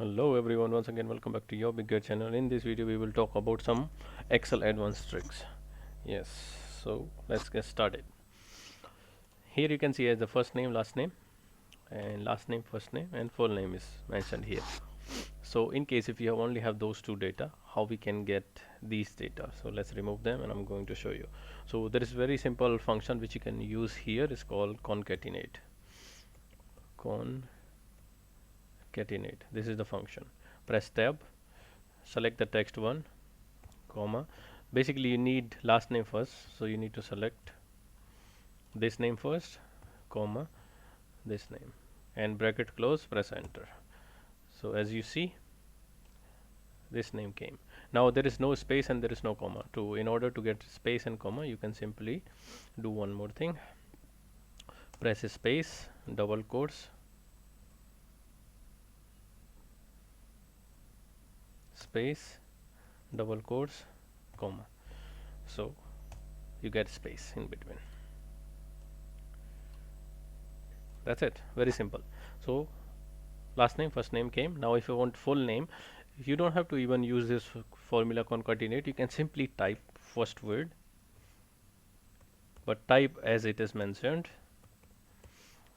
Hello everyone, once again welcome back to your bigger channel. In this video we will talk about some Excel advanced tricks. Yes, so let's get started. Here you can see as the first name, last name, and last name, first name, and full name is mentioned here. So in case if you only have those two data, how we can get these data? So let's remove them and I'm going to show you. So there is very simple function which you can use here, is called concatenate. Concatenate, this is the function. Press tab, select the text one, comma. Basically you need last name first, so you need to select this name first, comma, this name, and bracket close, press enter. So as you see, this name came. Now there is no space and there is no comma. In order to get space and comma, you can simply do one more thing. Press space, double quotes, space, double quotes, comma. So you get space in between. That's it, very simple. So last name, first name came. Now if you want full name, you don't have to even use this formula concatenate. You can simply type first word, but type as it is mentioned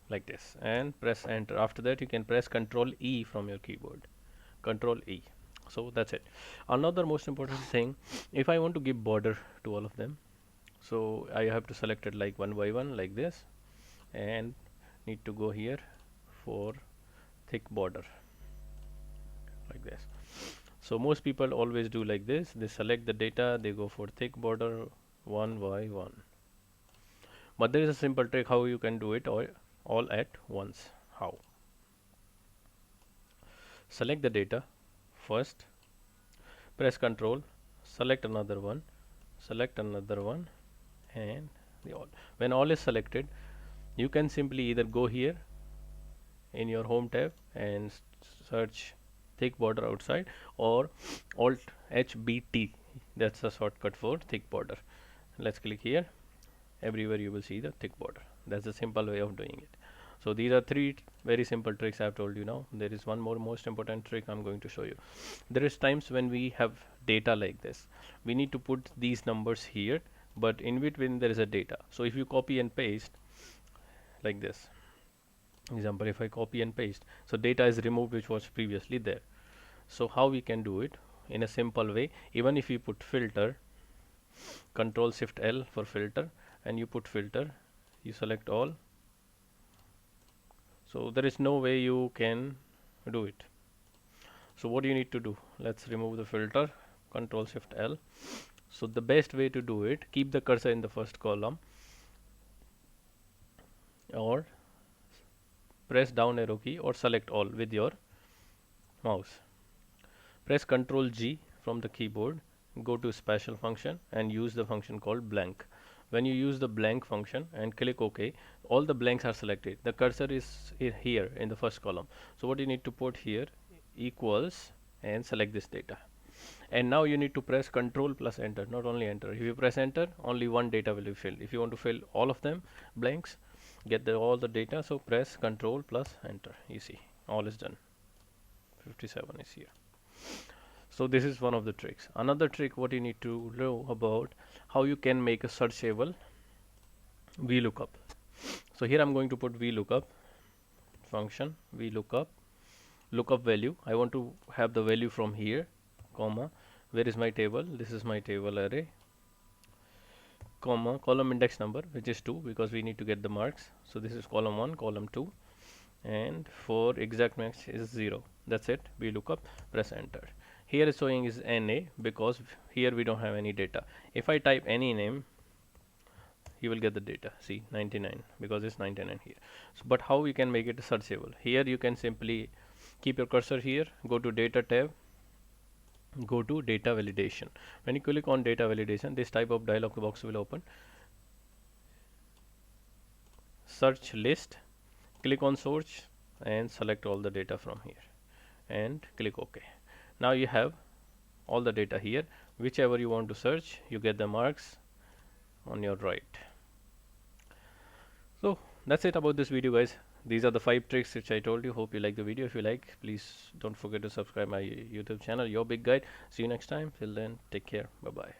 like this and press enter. After that you can press Ctrl E from your keyboard, Ctrl E. So that's it. Another most important thing, if I want to give border to all of them, so I have to select it like one by one like this, and need to go here for thick border like this. So most people always do like this. They select the data, they go for thick border one by one. But there is a simple trick how you can do it all at once. How? Select the data first, press Control, select another one, and the all. When all is selected, you can simply either go here in your home tab and search thick border outside, or Alt HBT, that's a shortcut for thick border. Let's click here. Everywhere you will see the thick border. That's the simple way of doing it. So these are three very simple tricks I have told you. Now there is one more most important trick I'm going to show you. There is times when we have data like this, we need to put these numbers here, but in between there is a data. So if you copy and paste like this, example, if I copy and paste, so data is removed which was previously there. So how we can do it in a simple way? Even if you put filter, Control Shift L for filter, and you put filter, you select all, so there is no way you can do it. So what you need to do, let's remove the filter, Control Shift L. So the best way to do it, keep the cursor in the first column, or press down arrow key, or select all with your mouse. Press Ctrl G from the keyboard, go to special function and use the function called blank. When you use the blank function and click OK, all the blanks are selected. The cursor is here in the first column. So what you need to put here, equals, and select this data. And now you need to press Control plus enter, not only enter. If you press enter, only one data will be filled. If you want to fill all of them blanks, get all the data, so press Control plus enter. You see, all is done. 57 is here. So this is one of the tricks. Another trick what you need to know about, how you can make a searchable VLOOKUP. So here I'm going to put VLOOKUP function, VLOOKUP, lookup value. I want to have the value from here, comma, where is my table? This is my table array, comma, column index number, which is 2 because we need to get the marks. So this is column 1, column 2, and for exact match is 0. That's it. VLOOKUP, press enter. Here is showing is NA because here we don't have any data. If I type any name, you will get the data. See, 99 because it's 99 here. So, but how we can make it searchable? Here you can simply keep your cursor here, go to data tab, go to data validation. When you click on data validation, this type of dialog box will open. Search list, click on search and select all the data from here and click OK. Now you have all the data here. Whichever you want to search, you get the marks on your right. So that's it about this video, guys. these are the 5 tricks which I told you. Hope you like the video. If you like, please don't forget to subscribe my YouTube channel, Your Big Guide. See you next time. Till then, take care. Bye bye.